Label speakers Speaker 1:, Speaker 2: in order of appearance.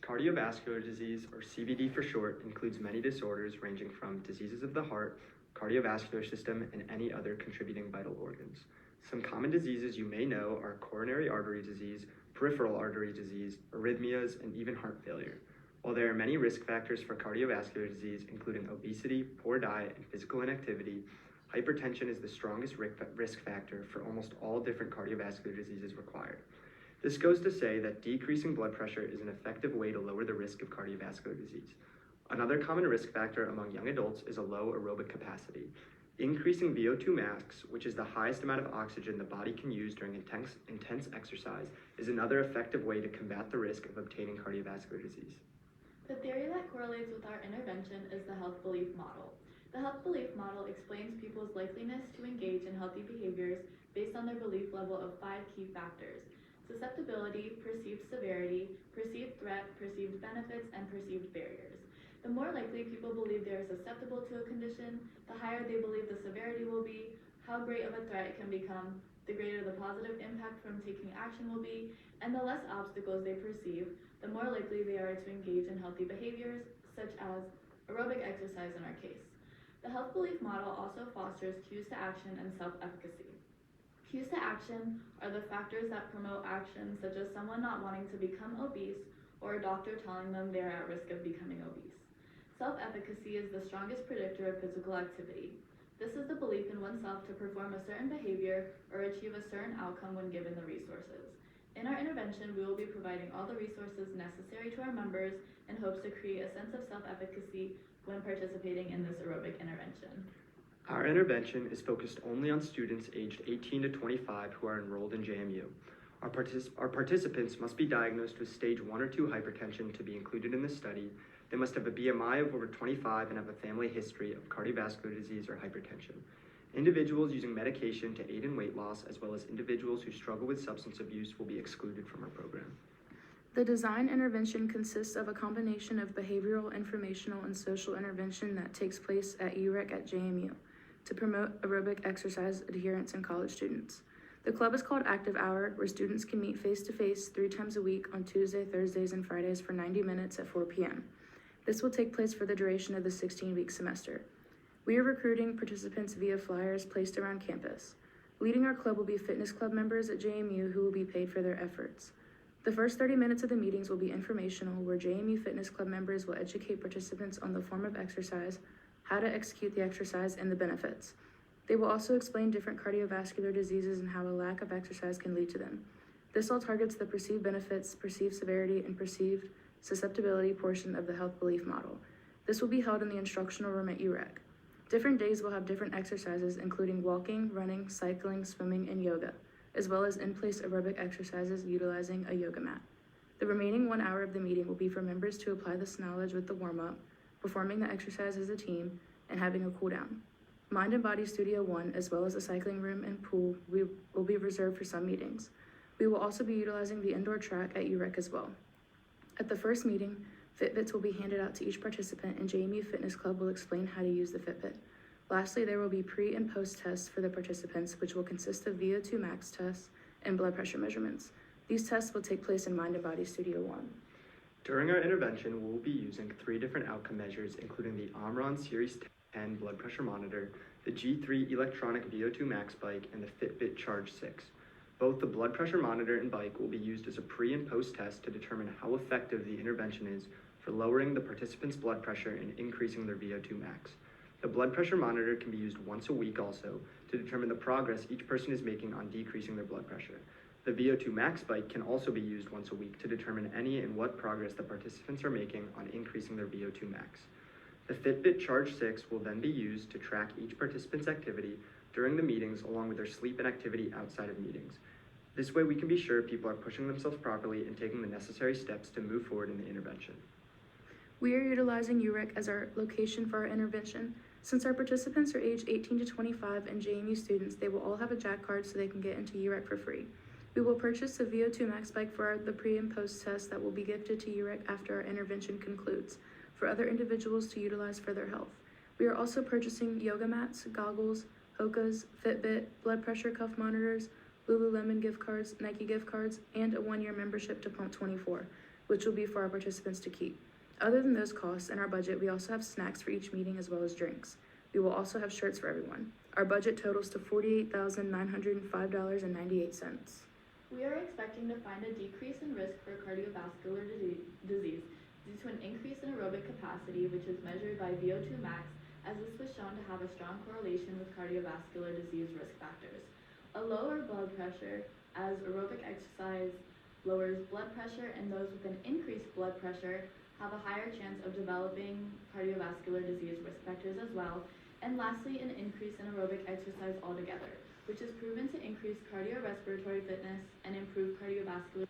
Speaker 1: Cardiovascular disease, or CVD for short, includes many disorders ranging from diseases of the heart, cardiovascular system, and any other contributing vital organs. Some common diseases you may know are coronary artery disease, peripheral artery disease, arrhythmias, and even heart failure. While there are many risk factors for cardiovascular disease, including obesity, poor diet, and physical inactivity, hypertension is the strongest risk factor for almost all different cardiovascular diseases required. This goes to say that decreasing blood pressure is an effective way to lower the risk of cardiovascular disease. Another common risk factor among young adults is a low aerobic capacity. Increasing VO2 max, which is the highest amount of oxygen the body can use during intense exercise, is another effective way to combat the risk of obtaining cardiovascular disease.
Speaker 2: The theory that correlates with our intervention is the health belief model. The health belief model explains people's likeliness to engage in healthy behaviors based on their belief level of 5 key factors: susceptibility, perceived severity, perceived threat, perceived benefits, and perceived barriers. The more likely people believe they are susceptible to a condition, the higher they believe the severity will be, how great of a threat it can become, the greater the positive impact from taking action will be, and the less obstacles they perceive, the more likely they are to engage in healthy behaviors, such as aerobic exercise in our case. The health belief model also fosters cues to action and self-efficacy. Cues to action are the factors that promote action, such as someone not wanting to become obese or a doctor telling them they are at risk of becoming obese. Self-efficacy is the strongest predictor of physical activity. This is the belief in oneself to perform a certain behavior or achieve a certain outcome when given the resources. In our intervention, we will be providing all the resources necessary to our members in hopes to create a sense of self-efficacy when participating in this aerobic intervention.
Speaker 1: Our intervention is focused only on students aged 18 to 25 who are enrolled in JMU. Our participants must be diagnosed with stage 1 or 2 hypertension to be included in the study. They must have a BMI of over 25 and have a family history of cardiovascular disease or hypertension. Individuals using medication to aid in weight loss, as well as individuals who struggle with substance abuse, will be excluded from our program.
Speaker 3: The design intervention consists of a combination of behavioral, informational, and social intervention that takes place at UREC at JMU to promote aerobic exercise adherence in college students. The club is called Active Hour, where students can meet face-to-face 3 times a week on Tuesday, Thursdays, and Fridays for 90 minutes at 4 p.m. This will take place for the duration of the 16-week semester. We are recruiting participants via flyers placed around campus. Leading our club will be fitness club members at JMU who will be paid for their efforts. The first 30 minutes of the meetings will be informational, where JMU Fitness Club members will educate participants on the form of exercise, how to execute the exercise, and the benefits. They will also explain different cardiovascular diseases and how a lack of exercise can lead to them. This all targets the perceived benefits, perceived severity, and perceived susceptibility portion of the health belief model. This will be held in the instructional room at UREC. Different days will have different exercises, including walking, running, cycling, swimming, and yoga, as well as in-place aerobic exercises utilizing a yoga mat. The remaining 1 hour of the meeting will be for members to apply this knowledge with the warm-up, performing the exercise as a team, and having a cool-down. Mind and Body Studio 1, as well as the cycling room and pool, will be reserved for some meetings. We will also be utilizing the indoor track at UREC as well. At the first meeting, Fitbits will be handed out to each participant, and JMU Fitness Club will explain how to use the Fitbit. Lastly, there will be pre- and post-tests for the participants, which will consist of VO2 max tests and blood pressure measurements. These tests will take place in Mind and Body Studio 1.
Speaker 1: During our intervention, we will be using 3 different outcome measures, including the Omron Series 10 blood pressure monitor, the G3 electronic VO2 max bike, and the Fitbit Charge 6. Both the blood pressure monitor and bike will be used as a pre- and post-test to determine how effective the intervention is for lowering the participants' blood pressure and increasing their VO2 max. The blood pressure monitor can be used once a week also to determine the progress each person is making on decreasing their blood pressure. The VO2 max bike can also be used once a week to determine any and what progress the participants are making on increasing their VO2 max. The Fitbit Charge 6 will then be used to track each participant's activity during the meetings, along with their sleep and activity outside of meetings. This way we can be sure people are pushing themselves properly and taking the necessary steps to move forward in the intervention.
Speaker 3: We are utilizing UREC as our location for our intervention. Since our participants are aged 18 to 25 and JMU students, they will all have a JAC card so they can get into UREC for free. We will purchase a VO2 max bike for the pre- and post test that will be gifted to UREC after our intervention concludes, for other individuals to utilize for their health. We are also purchasing yoga mats, goggles, Hokas, Fitbit, blood pressure cuff monitors, Lululemon gift cards, Nike gift cards, and a 1-year membership to Pump 24. which will be for our participants to keep. Other than those costs in our budget, we also have snacks for each meeting as well as drinks. We will also have shirts for everyone. Our budget totals to $48,905.98.
Speaker 2: We are expecting to find a decrease in risk for cardiovascular disease due to an increase in aerobic capacity, which is measured by VO2 max, as this was shown to have a strong correlation with cardiovascular disease risk factors. A lower blood pressure, as aerobic exercise lowers blood pressure, and those with an increased blood pressure have a higher chance of developing cardiovascular disease risk factors as well. And lastly, an increase in aerobic exercise altogether, which is proven to increase cardiorespiratory fitness and improve cardiovascular